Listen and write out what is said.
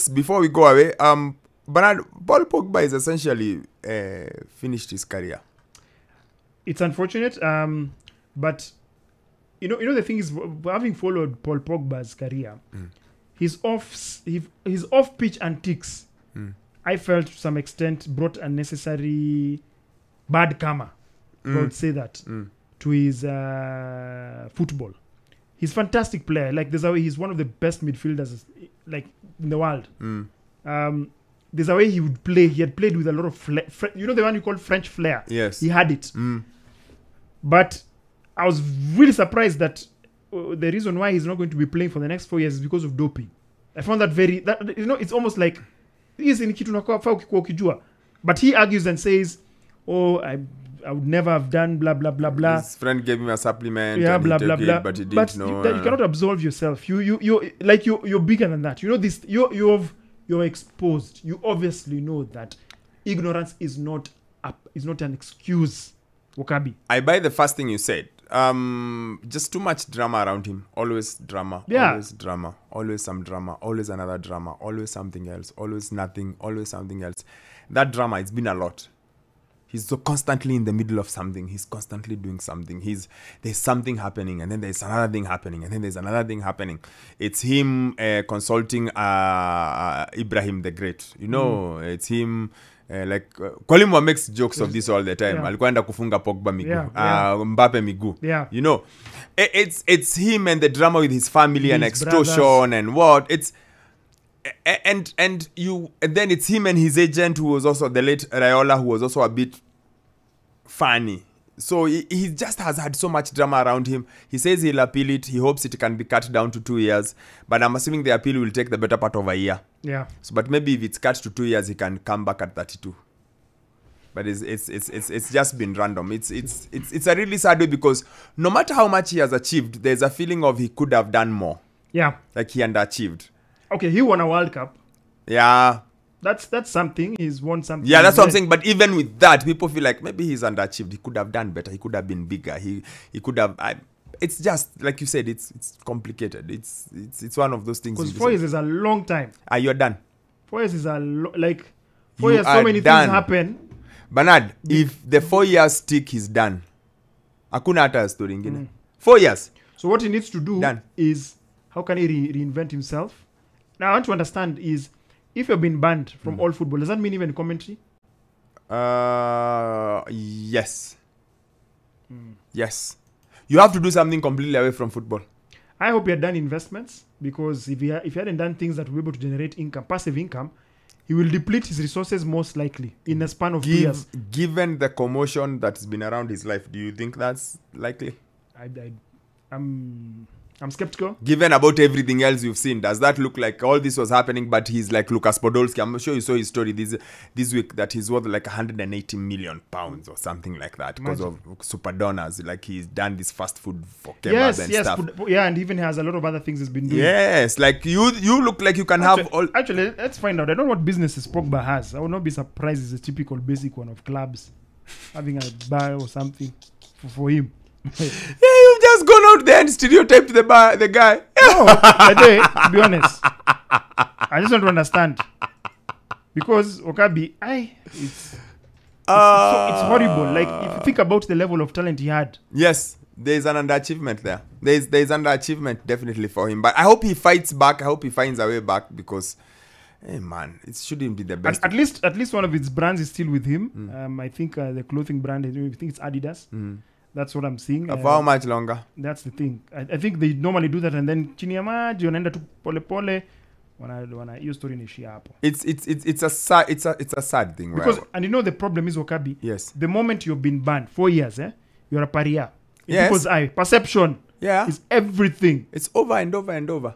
quick before we go away. Bernard, Paul Pogba is essentially finished his career. It's unfortunate, but you know the thing is, having followed Paul Pogba's career, his off-pitch antics, I felt to some extent brought unnecessary bad karma. I would say that to his football. He's a fantastic player. Like there's a way he's one of the best midfielders like in the world. There's a way he would play. He had played with a lot of you know the one you call French flair. Yes, he had it. But I was really surprised that the reason why he's not going to be playing for the next 4 years is because of doping. I found that it's almost like but he argues and says, I would never have done blah blah blah blah. His friend gave him a supplement. Yeah, and blah he blah took blah. it, but he didn't but know. You cannot absolve yourself. You're bigger than that. You know this. You're exposed. You obviously know that ignorance is not an excuse. Wokabi. I buy the first thing you said. Just too much drama around him. Always drama. Yeah. Always drama. Always some drama. Always another drama. Always something else. Always nothing. Always something else. That drama, it's been a lot. He's so constantly in the middle of something. He's constantly doing something. There's something happening, and then there's another thing happening, and then there's another thing happening. It's him consulting Ibrahim the Great. You know, it's him. Kwalimwa makes jokes of this all the time. Alikuwa enda kufunga Pogba migu, Mbappe migu. Yeah. You know, it's him and the drama with his family and extortion brothers. and what it's. And then it's him and his agent, who was also the late Raiola, who was also a bit funny. So he just has had so much drama around him. He says he'll appeal it. He hopes it can be cut down to 2 years. But I'm assuming the appeal will take the better part of a year. Yeah. So, but maybe if it's cut to 2 years, he can come back at 32. But it's just been random. It's a really sad way, because no matter how much he has achieved, there's a feeling of he could have done more. Yeah. Like he underachieved. Okay, he won a World Cup. Yeah. That's something. He's won something. Yeah, that's what I'm saying. But even with that, people feel like maybe he's underachieved. He could have done better. He could have been bigger. He could have. It's just like you said. It's complicated. It's one of those things. Because 4 years is a long time. You're done. 4 years is 4 years. So many done. things happen. Bernard, if the 4 years stick, he's done. Hakuna hata story ingine. 4 years. So what he needs to do done. Is how can he reinvent himself? Now I want to understand is, if you've been banned from all football, does that mean even commentary? Yes. Yes. You have to do something completely away from football. I hope he had done investments, because if he hadn't done things that were able to generate income, passive income, he will deplete his resources most likely in a span of 2 years. Given the commotion that's been around his life, do you think that's likely? I'm skeptical. Given about everything else you've seen, does that look like all this was happening, but he's like Lucas Podolski? I'm sure you saw his story this week, that he's worth like 180 million pounds or something like that because of super donors. Like he's done this fast food for kebabs and stuff. Yeah, and even has a lot of other things he's been doing. Yes, like you look like you can have all. Actually, let's find out. I don't know what businesses Pogba has. I would not be surprised it's a typical basic one of clubs having a bar or something for him. Yeah, you've just gone out there and stereotyped the guy. No, to be honest, I just want to understand, because Wokabi, it's horrible. Like if you think about the level of talent he had. Yes, there's an underachievement there. There's underachievement definitely for him. But I hope he fights back. I hope he finds a way back, because, hey man, it shouldn't be the best. At least one of its brands is still with him. I think the clothing brand, I think it's Adidas. That's what I'm seeing. For how much longer? That's the thing. I think they normally do that, and then chini ya maji wanaenda tu pole pole, wana hiyo story inaishia hapo. It's a sad thing, because, right? And you know the problem is, Wokabi. Yes. The moment you've been banned 4 years, you're a pariah. In Yes. people's eye, perception. Yeah. Is everything. It's over and over and over.